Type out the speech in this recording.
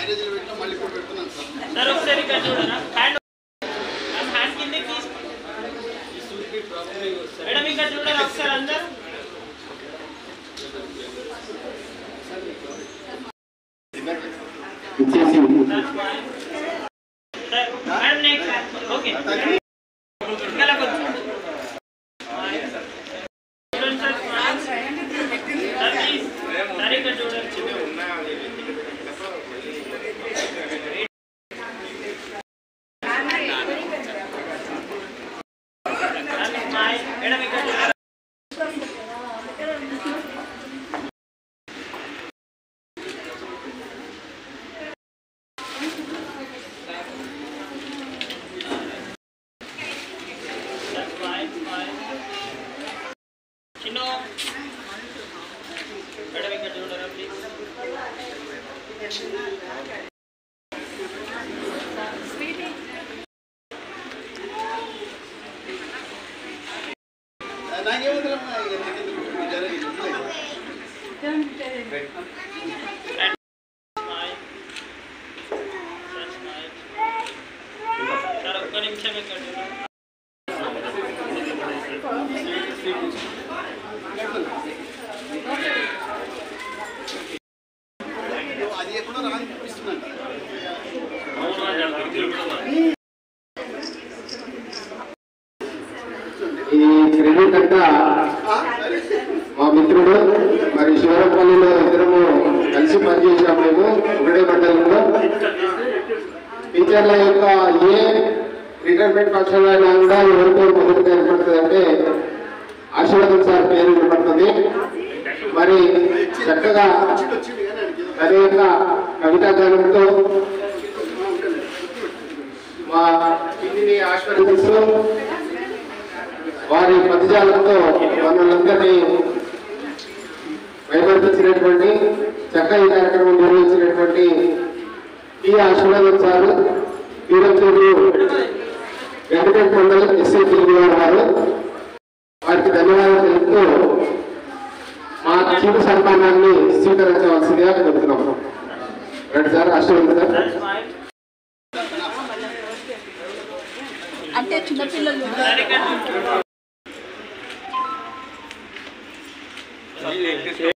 Sir ఒకసారి ఇక్కడ చూడరా హ్యాండ్ కిందకి మేడం ఇక్కడ చూడరా ఒకసారి అందరూ मैडम नेक्स्ट ओके गला కొంచెం చూడండి సార్ ప్లీజ్ సరిగ్గా చూడండి మేడం ఇక్కడ ఈ క్రెడిట్ అంతా మా మిత్రుడు మరి శివరపల్లిలో ఇద్దరము కలిసి పనిచేసాము. మేము ఒకటే మండలంలో టీచర్ల యొక్క ఏ రిటైర్మెంట్ ఫంక్షన్ అయినా కూడా ఎవరితో మొదటిగా ఏర్పడుతుంది అంటే ఆశీర్వాదం సార్ పేరు ఏర్పడుతుంది. మరి చక్కగా అదే కవితా గానంతో మా పిల్లిని ఆశీర్వదిస్తూ వారి పదజాలంతో మనలందరినీ భయపడిపించినటువంటి చక్కగా ఈ కార్యక్రమం నిర్వహించినటువంటి ఈ ఆశీర్వాదం సార్ వీరచూరు వెంకటేశ్వర మండలం ఎస్ఐ తెలుగు వారు వారికి ధన్యవాదాలు తెలుపుతూ మా చిరు సన్మానాన్ని స్వీకరించవలసిందిగా కోరుతున్నాము. రండి సార్ ఆశీర్వాదం సార్. అంటే చిన్నపిల్లలు